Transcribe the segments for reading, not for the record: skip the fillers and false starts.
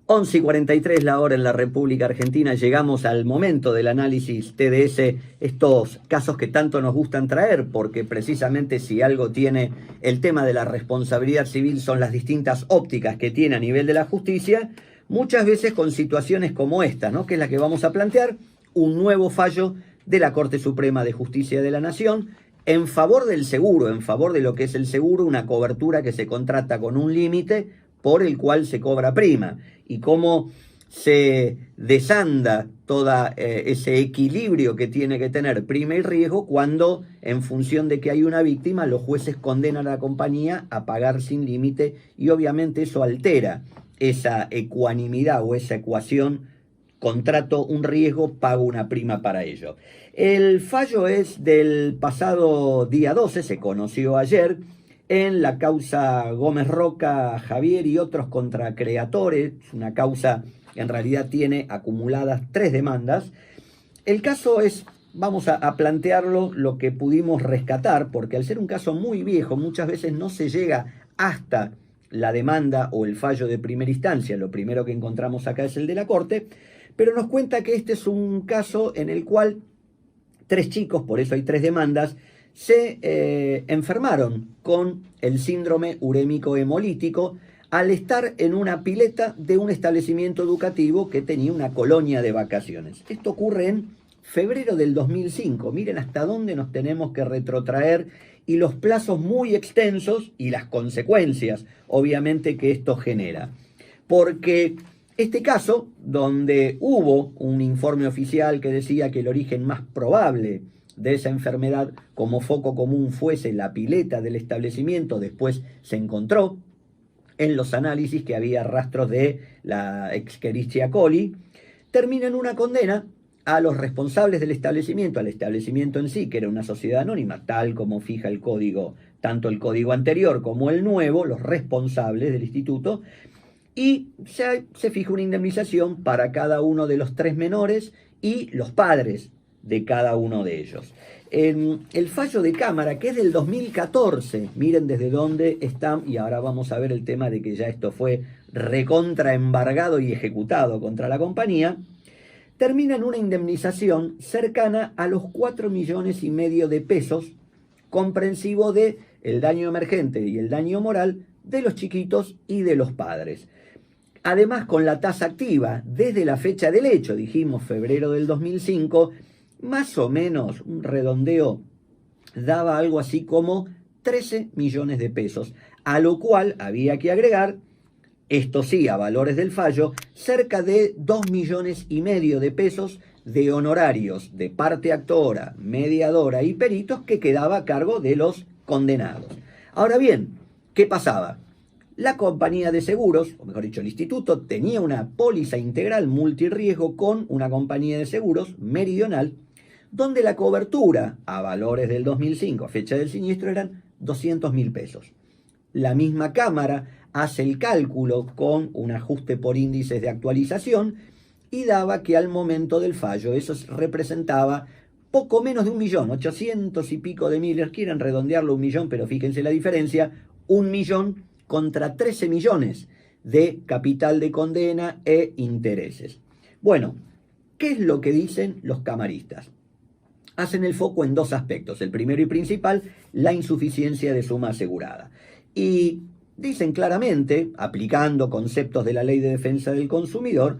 11:43 la hora en la República Argentina. Llegamos al momento del análisis TDS, estos casos que tanto nos gustan traer, porque precisamente si algo tiene el tema de la responsabilidad civil son las distintas ópticas que tiene a nivel de la justicia, muchas veces con situaciones como esta, ¿no? Que es la que vamos a plantear, un nuevo fallo de la Corte Suprema de Justicia de la Nación en favor del seguro, en favor de lo que es el seguro, una cobertura que se contrata con un límite por el cual se cobra prima, y cómo se desanda todo ese equilibrio que tiene que tener prima y riesgo cuando, en función de que hay una víctima, los jueces condenan a la compañía a pagar sin límite, y obviamente eso altera esa ecuanimidad o esa ecuación: contrato un riesgo, pago una prima para ello. El fallo es del pasado día 12, se conoció ayer, en la causa Gómez Roca, Javier y otros contra Creatores. Una causa que en realidad tiene acumuladas 3 demandas. El caso es, vamos a plantearlo lo que pudimos rescatar, porque al ser un caso muy viejo, muchas veces no se llega hasta la demanda o el fallo de primera instancia. Lo primero que encontramos acá es el de la Corte, pero nos cuenta que este es un caso en el cual 3 chicos, por eso hay 3 demandas, se enfermaron con el síndrome urémico hemolítico al estar en una pileta de un establecimiento educativo que tenía una colonia de vacaciones. Esto ocurre en febrero del 2005. Miren hasta dónde nos tenemos que retrotraer, y los plazos muy extensos y las consecuencias, obviamente, que esto genera. Porque este caso, donde hubo un informe oficial que decía que el origen más probable de esa enfermedad como foco común fuese la pileta del establecimiento, después se encontró en los análisis que había rastros de la Escherichia coli, termina en una condena a los responsables del establecimiento, al establecimiento en sí, que era una sociedad anónima, tal como fija el código, tanto el código anterior como el nuevo, los responsables del instituto, y se fija una indemnización para cada uno de los 3 menores y los padres de cada uno de ellos. El fallo de Cámara, que es del 2014, miren desde dónde están, y ahora vamos a ver el tema de que ya esto fue recontraembargado y ejecutado contra la compañía, termina en una indemnización cercana a los 4,5 millones de pesos, comprensivo de el daño emergente y el daño moral de los chiquitos y de los padres. Además, con la tasa activa desde la fecha del hecho, dijimos febrero del 2005, más o menos un redondeo daba algo así como 13 millones de pesos, a lo cual había que agregar, esto sí, a valores del fallo, cerca de 2,5 millones de pesos de honorarios de parte actora, mediadora y peritos que quedaba a cargo de los condenados. Ahora bien, ¿qué pasaba? La compañía de seguros, o mejor dicho, el instituto, tenía una póliza integral multirriesgo con una compañía de seguros, Meridional, donde la cobertura a valores del 2005, a fecha del siniestro, eran 200.000 pesos. La misma Cámara hace el cálculo con un ajuste por índices de actualización y daba que al momento del fallo eso representaba poco menos de 1 millón, 800 y pico de miles, quieren redondearlo a 1 millón, pero fíjense la diferencia, 1 millón contra 13 millones de capital de condena e intereses. Bueno, ¿qué es lo que dicen los camaristas? Hacen el foco en 2 aspectos. El primero y principal, la insuficiencia de suma asegurada. Y dicen claramente, aplicando conceptos de la Ley de Defensa del Consumidor,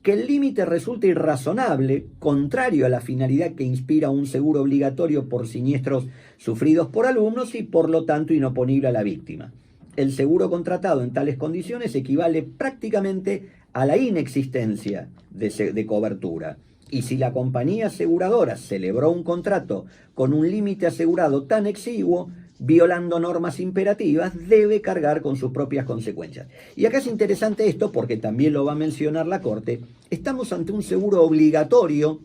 que el límite resulta irrazonable, contrario a la finalidad que inspira un seguro obligatorio por siniestros sufridos por alumnos y por lo tanto inoponible a la víctima. El seguro contratado en tales condiciones equivale prácticamente a la inexistencia de cobertura. Y si la compañía aseguradora celebró un contrato con un límite asegurado tan exiguo, violando normas imperativas, debe cargar con sus propias consecuencias. Y acá es interesante esto porque también lo va a mencionar la Corte. Estamos ante un seguro obligatorio,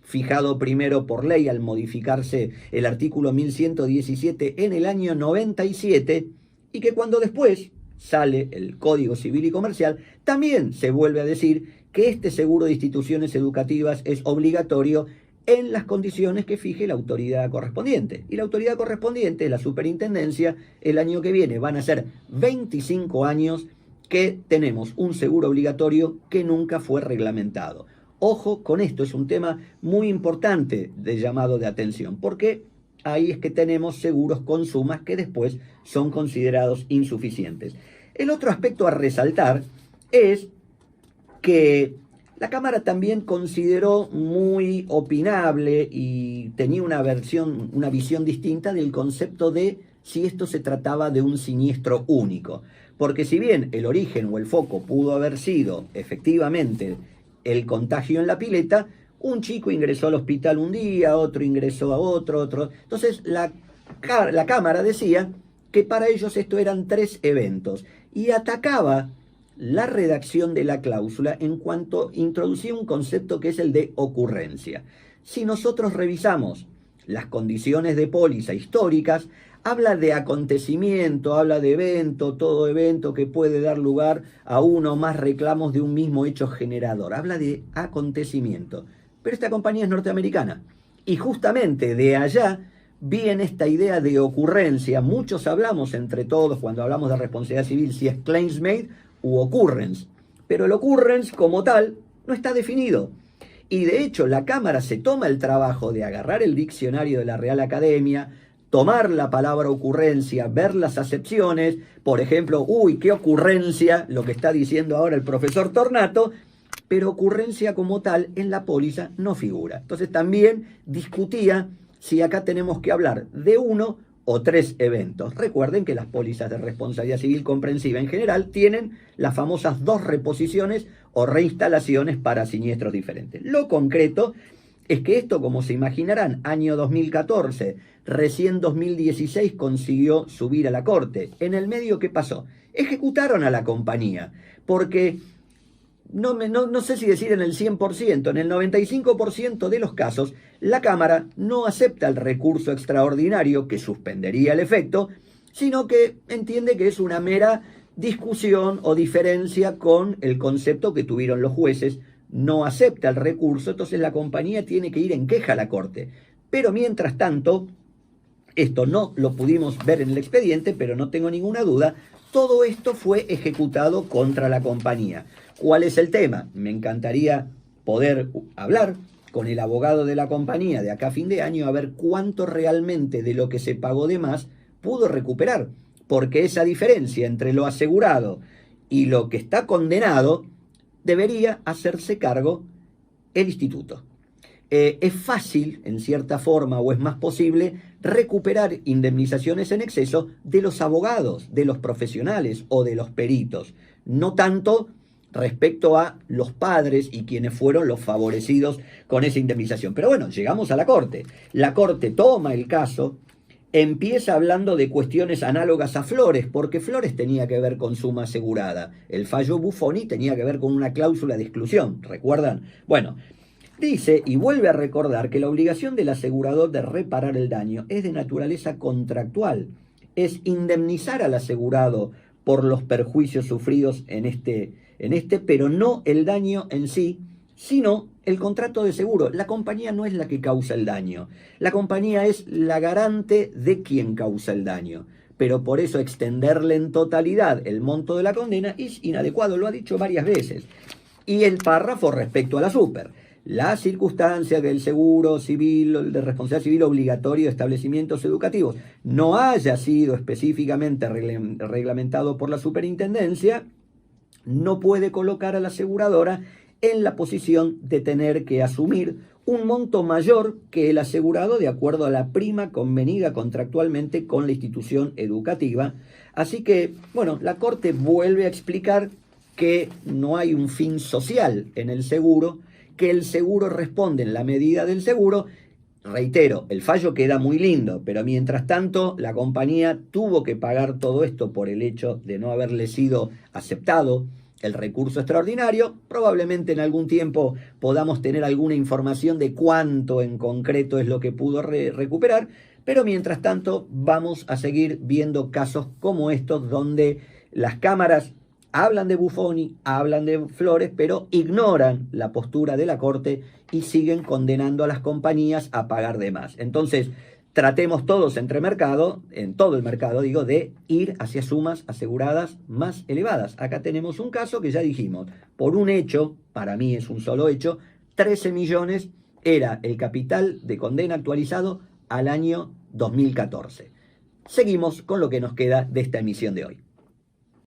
fijado primero por ley al modificarse el artículo 1117 en el año 97, y que cuando después sale el Código Civil y Comercial, también se vuelve a decir que este seguro de instituciones educativas es obligatorio en las condiciones que fije la autoridad correspondiente. Y la autoridad correspondiente, la superintendencia, el año que viene van a ser 25 años que tenemos un seguro obligatorio que nunca fue reglamentado. Ojo con esto, es un tema muy importante de llamado de atención, porque ahí es que tenemos seguros con sumas que después son considerados insuficientes. El otro aspecto a resaltar es que la Cámara también consideró muy opinable y tenía una visión distinta del concepto de si esto se trataba de un siniestro único. Porque si bien el origen o el foco pudo haber sido efectivamente el contagio en la pileta, un chico ingresó al hospital un día, otro ingresó a otro. Entonces la Cámara decía que para ellos esto eran 3 eventos y atacaba la redacción de la cláusula en cuanto introducía un concepto que es el de ocurrencia. Si nosotros revisamos las condiciones de póliza históricas, habla de acontecimiento, habla de evento, todo evento que puede dar lugar a uno o más reclamos de un mismo hecho generador. Habla de acontecimiento. Pero esta compañía es norteamericana y justamente de allá viene esta idea de ocurrencia. Muchos hablamos entre todos cuando hablamos de responsabilidad civil si es claims made u occurrence, pero el occurrence como tal no está definido. Y de hecho la Cámara se toma el trabajo de agarrar el diccionario de la Real Academia, tomar la palabra ocurrencia, ver las acepciones, por ejemplo, qué ocurrencia, lo que está diciendo ahora el profesor Tornato, pero ocurrencia como tal en la póliza no figura. Entonces también discutía si acá tenemos que hablar de 1 o 3 eventos. Recuerden que las pólizas de responsabilidad civil comprensiva en general tienen las famosas 2 reposiciones o reinstalaciones para siniestros diferentes. Lo concreto es que esto, como se imaginarán, año 2014, recién 2016 consiguió subir a la Corte. En el medio, ¿qué pasó? Ejecutaron a la compañía, porque no sé si decir en el 100%, en el 95% de los casos, la Cámara no acepta el recurso extraordinario que suspendería el efecto, sino que entiende que es una mera discusión o diferencia con el concepto que tuvieron los jueces, no acepta el recurso, entonces la compañía tiene que ir en queja a la Corte. Pero mientras tanto, esto no lo pudimos ver en el expediente, pero no tengo ninguna duda, todo esto fue ejecutado contra la compañía. ¿Cuál es el tema? Me encantaría poder hablar con el abogado de la compañía de acá a fin de año a ver cuánto realmente de lo que se pagó de más pudo recuperar, porque esa diferencia entre lo asegurado y lo que está condenado debería hacerse cargo el instituto. Es fácil, en cierta forma, o es más posible, recuperar indemnizaciones en exceso de los abogados, de los profesionales o de los peritos, no tanto respecto a los padres y quienes fueron los favorecidos con esa indemnización. Pero bueno, llegamos a la Corte. La Corte toma el caso, empieza hablando de cuestiones análogas a Flores, porque Flores tenía que ver con suma asegurada. El fallo Buffoni tenía que ver con una cláusula de exclusión, ¿recuerdan? Bueno, dice y vuelve a recordar que la obligación del asegurador de reparar el daño es de naturaleza contractual, es indemnizar al asegurado por los perjuicios sufridos en este, pero no el daño en sí, sino el contrato de seguro. La compañía no es la que causa el daño, la compañía es la garante de quien causa el daño. Pero por eso extenderle en totalidad el monto de la condena es inadecuado, lo ha dicho varias veces. Y el párrafo respecto a la super. La circunstancia que el seguro civil, de responsabilidad civil obligatorio de establecimientos educativos no haya sido específicamente reglamentado por la superintendencia, no puede colocar a la aseguradora en la posición de tener que asumir un monto mayor que el asegurado de acuerdo a la prima convenida contractualmente con la institución educativa. Así que, bueno, la Corte vuelve a explicar que no hay un fin social en el seguro, que el seguro responde en la medida del seguro. Reitero, el fallo queda muy lindo, pero mientras tanto la compañía tuvo que pagar todo esto por el hecho de no haberle sido aceptado el recurso extraordinario. Probablemente en algún tiempo podamos tener alguna información de cuánto en concreto es lo que pudo recuperar, pero mientras tanto vamos a seguir viendo casos como estos donde las cámaras hablan de Buffoni, hablan de Flores, pero ignoran la postura de la Corte y siguen condenando a las compañías a pagar de más. Entonces, tratemos todos entre mercado, en todo el mercado, digo, de ir hacia sumas aseguradas más elevadas. Acá tenemos un caso que ya dijimos, por un hecho, para mí es un solo hecho, 13 millones era el capital de condena actualizado al año 2014. Seguimos con lo que nos queda de esta emisión de hoy.